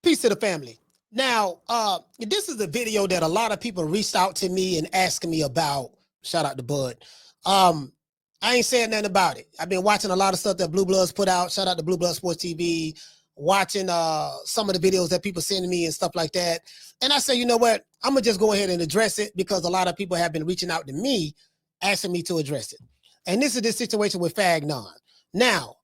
Peace to the family. Now, this is a video that a lot of people reached out to me and asking me about. Shout out to Bud. I ain't saying nothing about it. I've been watching a lot of stuff that Blue Bloods put out. Shout out to Blue Blood Sports TV. Watching some of the videos that people send me and stuff like that. And I say, you know what? I'm going to just go ahead and address it because a lot of people have been reaching out to me, asking me to address it. And this is the situation with Fagnon. Now,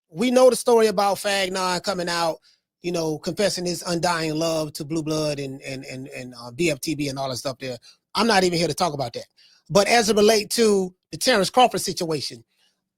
we know the story about Fagnon coming out, you know, confessing his undying love to Blue Blood and BFTB and all that stuff there. I'm not even here to talk about that. But as it relates to the Terence Crawford situation,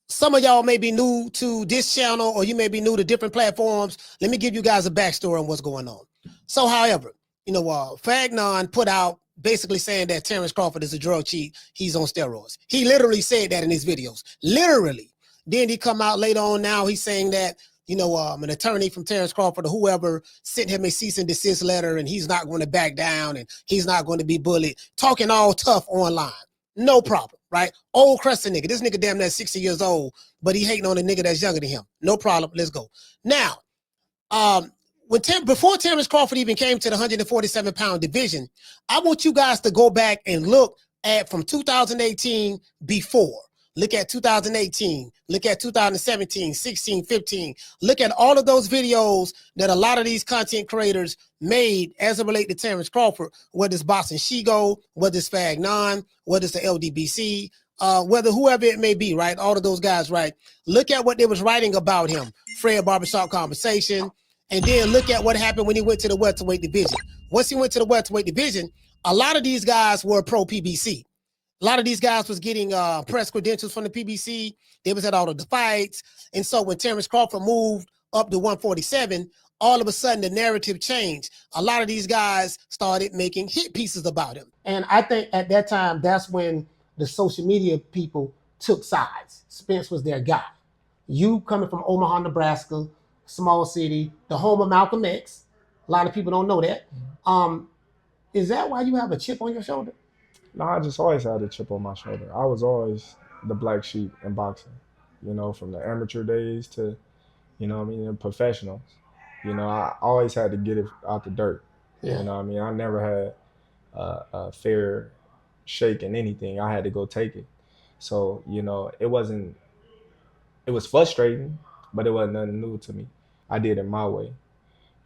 some of y'all may be new to this channel or you may be new to different platforms. Let me give you guys a backstory on what's going on. So, however, you know, Fagnon put out basically saying that Terence Crawford is a drug cheat. He's on steroids. He literally said that in his videos. Literally. Then he come out later on now. He's saying that, you know, an attorney from Terence Crawford or whoever sent him a cease and desist letter and he's not going to back down and he's not going to be bullied. Talking all tough online. No problem, right? Old crusty nigga. This nigga damn near 60 years old, but he hating on a nigga that's younger than him. No problem. Let's go. Now, before Terence Crawford even came to the 147-pound division, I want you guys to go back and look at from 2018 before. Look at 2018, look at 2017, 16, 15. Look at all of those videos that a lot of these content creators made as it relates to Terence Crawford, whether it's Boss and Shigo, whether it's Fagnon, whether it's the LDBC, whether whoever it may be, right? All of those guys, right? Look at what they was writing about him, Fred Barbershop Conversation, and then look at what happened when he went to the welterweight division. Once he went to the welterweight division, a lot of these guys were pro-PBC. A lot of these guys was getting press credentials from the PBC. They was at all of the fights. And so when Terence Crawford moved up to 147, all of a sudden the narrative changed. A lot of these guys started making hit pieces about him. And I think at that time, that's when the social media people took sides. Spence was their guy. You coming from Omaha, Nebraska, small city, the home of Malcolm X. A lot of people don't know that. Is that why you have a chip on your shoulder? No, I just always had a chip on my shoulder. I was always the black sheep in boxing, you know, from the amateur days to, you know what I mean, the professionals. You know, I always had to get it out the dirt. Yeah. You know what I mean? I never had a fair shake in anything. I had to go take it. So, you know, it was frustrating, but it wasn't nothing new to me. I did it my way.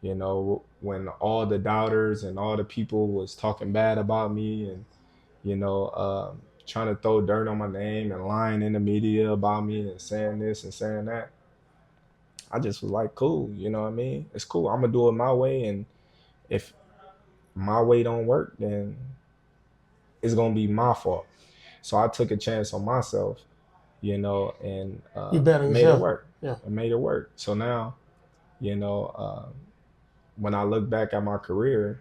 You know, when all the doubters and all the people was talking bad about me and, you know, trying to throw dirt on my name and lying in the media about me and saying this and saying that. I just was like, cool, you know what I mean? It's cool. I'm going to do it my way. And if my way don't work, then it's going to be my fault. So I took a chance on myself, you know, and made it work. Yeah. I made it work. So now, you know, when I look back at my career,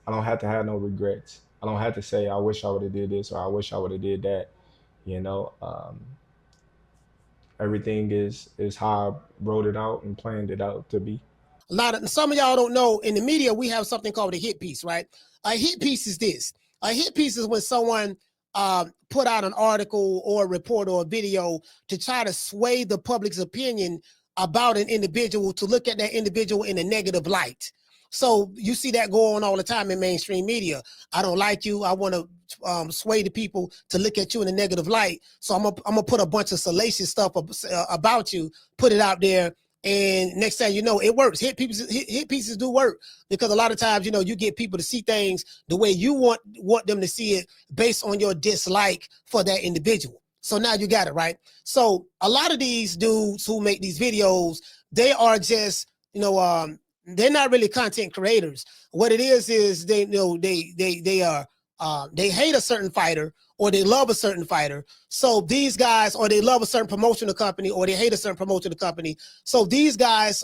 I don't have to have no regrets. I don't have to say, I wish I would have did this or I wish I would have did that. You know, everything is how I wrote it out and planned it out to be. Some of y'all don't know, in the media, we have something called a hit piece, right? A hit piece is this. A hit piece is when someone put out an article or a report or a video to try to sway the public's opinion about an individual, to look at that individual in a negative light. So you see that go on all the time in mainstream media. I don't like you. I want to sway the people to look at you in a negative light. So I'm gonna put a bunch of salacious stuff about you, put it out there, and next thing you know, it works. Hit pieces do work, because a lot of times, you know, you get people to see things the way you want them to see it based on your dislike for that individual. So now you got it, right? So a lot of these dudes who make these videos, they are just, you know, they're not really content creators. What it is they, you know, they hate a certain fighter or they love a certain fighter. So these guys, or they love a certain promotional company or they hate a certain promotional company. So these guys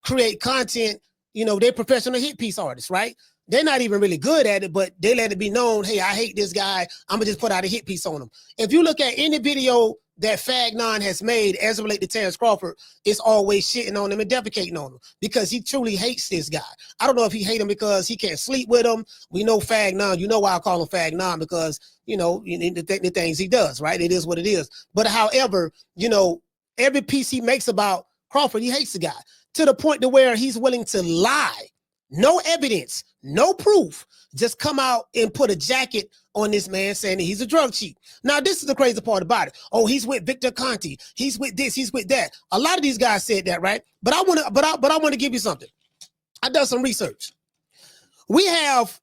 create content, you know, they're professional hit piece artists, right? They're not even really good at it, but they let it be known, hey, I hate this guy. I'm gonna just put out a hit piece on him. If you look at any video that Fagnon has made as it relates to Terence Crawford, it's always shitting on him and defecating on him because he truly hates this guy. I don't know if he hates him because he can't sleep with him. We know Fagnon, you know why I call him Fagnon, because, you know, the things he does, right? It is what it is. But however, you know, every piece he makes about Crawford, he hates the guy. to the point to where he's willing to lie. No evidence, no proof. Just come out and put a jacket on this man saying that he's a drug cheat. Now, this is the crazy part about it. Oh, he's with Victor Conti. He's with this. He's with that. A lot of these guys said that, right? But I want to give you something. I done some research. We have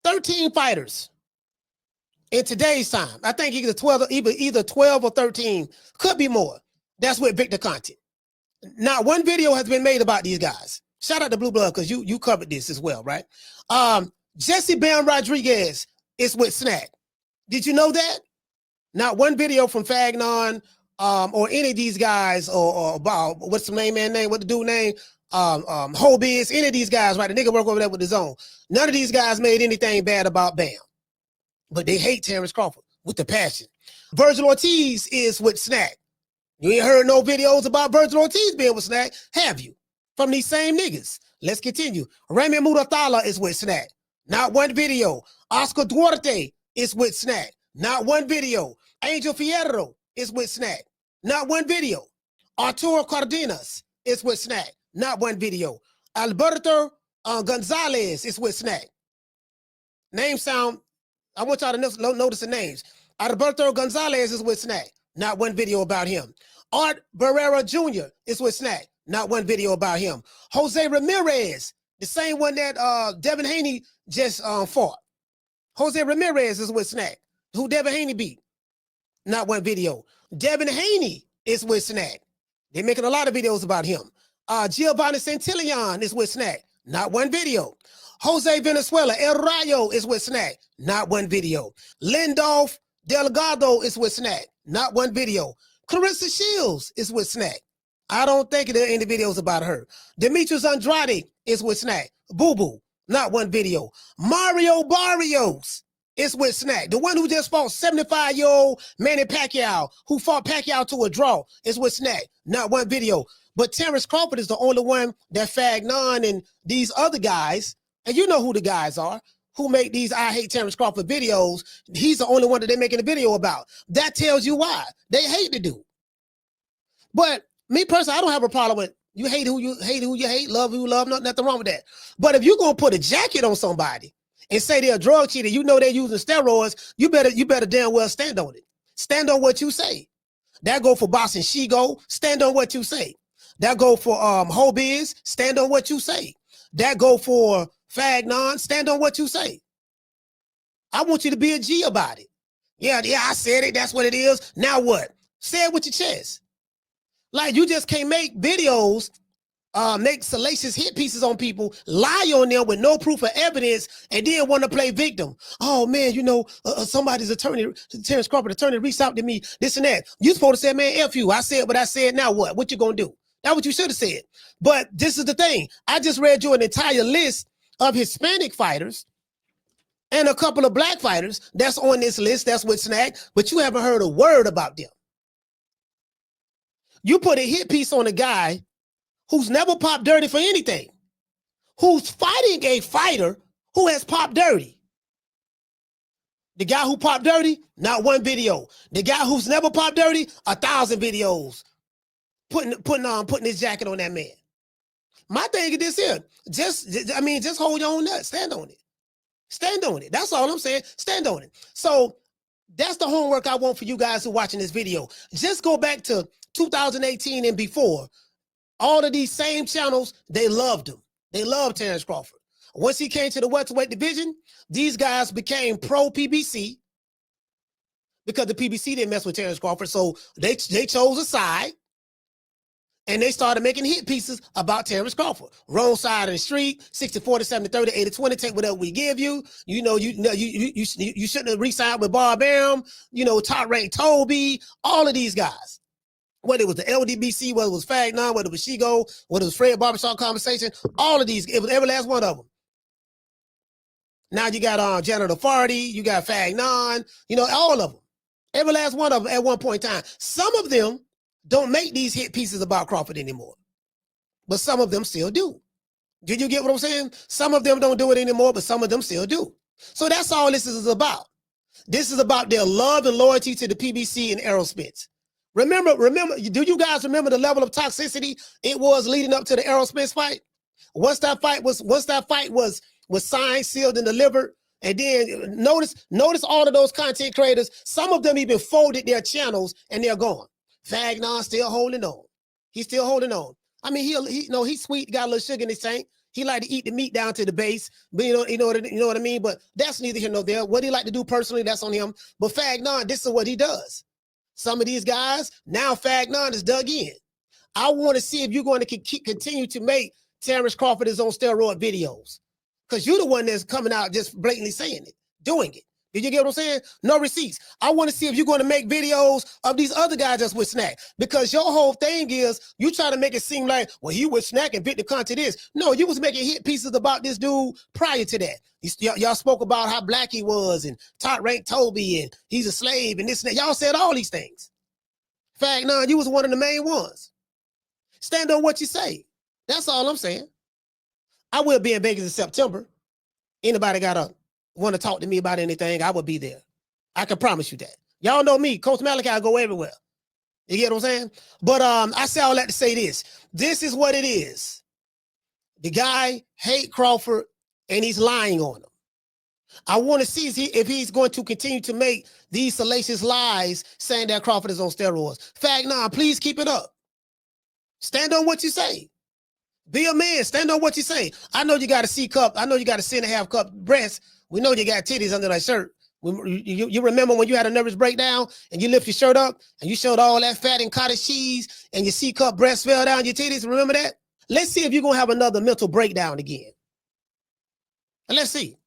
13 fighters in today's time. I think either 12 or 13, could be more. That's with Victor Conti. Not one video has been made about these guys. Shout out to Blue Blood because you covered this as well, right? Jesse Bam Rodriguez is with Snack. Did you know that? Not one video from Fagnon or any of these guys or what's the name, man name? What the dude name? Hobiz, any of these guys, right? The nigga work over there with the Zone. None of these guys made anything bad about Bam. But they hate Terence Crawford with the passion. Virgil Ortiz is with Snack. You ain't heard no videos about Virgil Ortiz being with Snack, have you? From these same niggas. Let's continue. Remy Mudathala is with Snack. Not one video. Oscar Duarte is with Snack. Not one video. Angel Fierro is with Snack. Not one video. Arturo Cardenas is with Snack. Not one video. Alberto Gonzalez is with Snack. Names sound, I want y'all to notice the names. Alberto Gonzalez is with Snack. Not one video about him. Art Barrera Jr. is with Snack. Not one video about him. Jose Ramirez, the same one that Devin Haney just fought. Jose Ramirez is with Snack, who Devin Haney beat. Not one video. Devin Haney is with Snack. They're making a lot of videos about him. Giovanni Santillan is with Snack. Not one video. Jose Venezuela, El Rayo is with Snack. Not one video. Lindolph Delgado is with Snack. Not one video. Clarissa Shields is with Snack. I don't think there are any videos about her. Demetrius Andrade is with Snack. Boo Boo, not one video. Mario Barrios is with Snack. The one who just fought 75-year-old Manny Pacquiao, who fought Pacquiao to a draw, is with Snack. Not one video. But Terence Crawford is the only one that Fagnon and these other guys, and you know who the guys are, who make these I Hate Terence Crawford videos. He's the only one that they're making a video about. That tells you why. They hate the dude. But me personally, I don't have a problem with you hate who you hate, love who you love, nothing wrong with that. But if you're gonna put a jacket on somebody and say they're a drug cheater, you know they're using steroids, you better damn well stand on it. Stand on what you say. That go for Boss and Shigo, stand on what you say. That go for Hobiz, stand on what you say. That go for Fagnon, stand on what you say. I want you to be a G about it. Yeah, I said it, that's what it is. Now what? Say it with your chest. Like, you just can't make videos, make salacious hit pieces on people, lie on them with no proof or evidence, and then want to play victim. Oh, man, you know, somebody's attorney, Terence Crawford attorney, reached out to me, this and that. You supposed to say, man, F you. I said what I said, now what? What you gonna do? That's what you should have said. But this is the thing. I just read you an entire list of Hispanic fighters and a couple of black fighters that's on this list, that's with Snack, but you haven't heard a word about them. You put a hit piece on a guy who's never popped dirty for anything, who's fighting a fighter who has popped dirty. The guy who popped dirty, not one video. The guy who's never popped dirty, 1,000 videos. Putting his jacket on that man. My thing is this here. Just hold your own nut. Stand on it. Stand on it. That's all I'm saying. Stand on it. So that's the homework I want for you guys who are watching this video. Just go back to 2018 and before. All of these same channels, they loved him. They loved Terence Crawford. Once he came to the welterweight division, these guys became pro-PBC because the PBC didn't mess with Terence Crawford. So they chose a side. And they started making hit pieces about Terence Crawford. Wrong side of the street, 60-40, 70-30, 80-20, take whatever we give you. You shouldn't have re-signed with Bob Arum, top rank Toby, all of these guys. Whether it was the LDBC, whether it was Fagnon, whether it was Shigo, whether it was Fred Barbershop Conversation, all of these, it was every last one of them. Now you got Janitor Farty, you got Fagnon, all of them. Every last one of them at one point in time. Some of them don't make these hit pieces about Crawford anymore, but some of them still do. Did you get what I'm saying? Some of them don't do it anymore, but some of them still do. So that's all this is about. This is about their love and loyalty to the PBC and Errol Spence. Remember, do you guys remember the level of toxicity it was leading up to the Aerosmith fight? Once that fight was signed, sealed, and delivered, and then notice all of those content creators, some of them even folded their channels and they're gone. Fagnon still holding on. He's still holding on. I mean, he's sweet, got a little sugar in his tank. He like to eat the meat down to the base, but you know what I mean? But that's neither here nor there. What he like to do personally, that's on him. But Fagnon, this is what he does. Some of these guys, now Fagnon is dug in. I want to see if you're going to continue to make Terence Crawford his own steroid videos. Because you're the one that's coming out just blatantly saying it, doing it. Did you get what I'm saying? No receipts. I want to see if you're going to make videos of these other guys that's with Snack. Because your whole thing is you try to make it seem like, well, he was Snack and Victor Conte this. No, you was making hit pieces about this dude prior to that. Y'all spoke about how black he was and top rank Toby and he's a slave and this and that. Y'all said all these things. Fagnon, you was one of the main ones. Stand on what you say. That's all I'm saying. I will be in Vegas in September. Anybody want to talk to me about anything, I will be there. I can promise you that. Y'all know me, Coach Malachi, I go everywhere. You get what I'm saying? But I say all that to say this. This is what it is. The guy hate Crawford and he's lying on him. I want to see if he's going to continue to make these salacious lies saying that Crawford is on steroids. Fagnon, please keep it up. Stand on what you say. Be a man. Stand on what you say. I know you got a C cup. I know you got a C.5 cup breast. We know you got titties under that shirt. You remember when you had a nervous breakdown and you lift your shirt up and you showed all that fat and cottage cheese and your C cup breast fell down your titties? Remember that? Let's see if you're going to have another mental breakdown again. And let's see.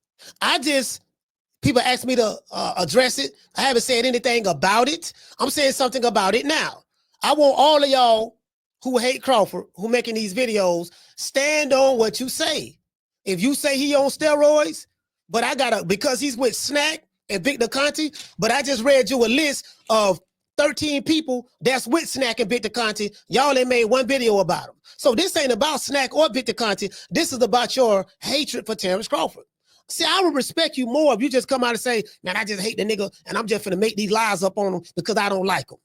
People ask me to address it. I haven't said anything about it. I'm saying something about it now. I want all of y'all who hate Crawford, who making these videos, stand on what you say. If you say he on steroids, but because he's with Snack and Victor Conte, but I just read you a list of 13 people that's with Snack and Victor Conte. Y'all ain't made one video about him. So this ain't about Snack or Victor Conte. This is about your hatred for Terence Crawford. See, I would respect you more if you just come out and say, man, I just hate the nigga and I'm just finna make these lies up on him because I don't like him.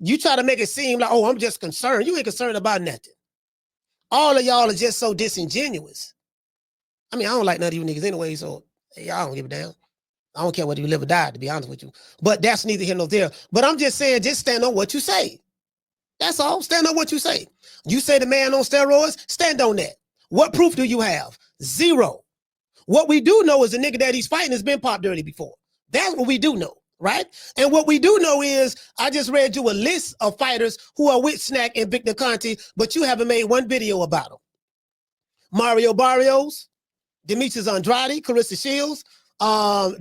You try to make it seem like, oh, I'm just concerned. You ain't concerned about nothing. All of y'all are just so disingenuous. I mean, I don't like none of you niggas anyway, so hey, I don't give a damn. I don't care whether you live or die, to be honest with you. But that's neither here nor there. But I'm just saying, just stand on what you say. That's all. Stand on what you say. You say the man on steroids, stand on that. What proof do you have? Zero. What we do know is the nigga that he's fighting has been pop dirty before. That's what we do know. Right? And what we do know is I just read you a list of fighters who are with Snack and Victor Conte, but you haven't made one video about them. Mario Barrios, Demetrius Andrade, Carissa Shields,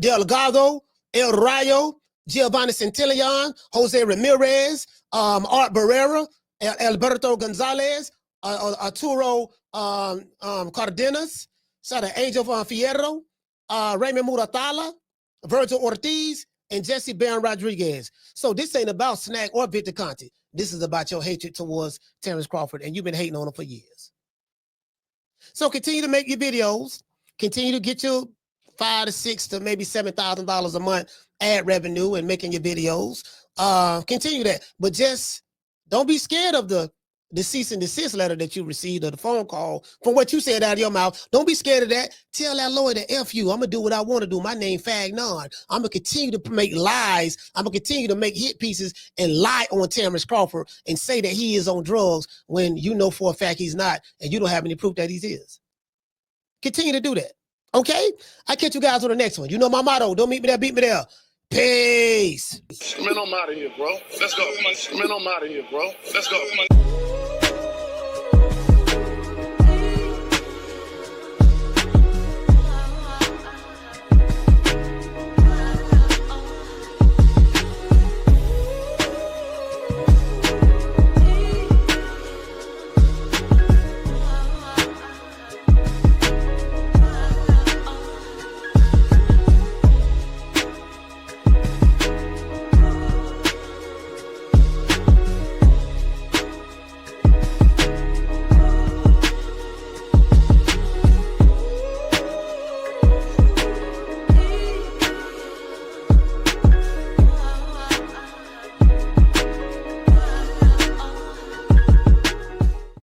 Delgado, El Rayo, Giovanni Santillan, Jose Ramirez, Art Barrera, Alberto Gonzalez, Arturo Cardenas, Angel Fierro, Raymond Muratala, Virgil Ortiz, and Jesse Baron Rodriguez. So this ain't about Snack or Victor Conte. This is about your hatred towards Terence Crawford, and you've been hating on him for years. So continue to make your videos. Continue to get your $5,000 to $6,000 to maybe $7,000 a month ad revenue and making your videos. Continue that, but just don't be scared of the cease and desist letter that you received or the phone call from what you said out of your mouth. Don't be scared of that. Tell that lawyer to F you. I'm going to do what I want to do. My name Fagnon. I'm going to continue to make lies. I'm going to continue to make hit pieces and lie on Terence Crawford and say that he is on drugs when you know for a fact he's not and you don't have any proof that he is. Continue to do that. Okay? I catch you guys on the next one. You know my motto. Don't meet me there, beat me there. Peace. Man, I'm out of here, bro. Let's go. Man, I'm out of here, bro. Let's go.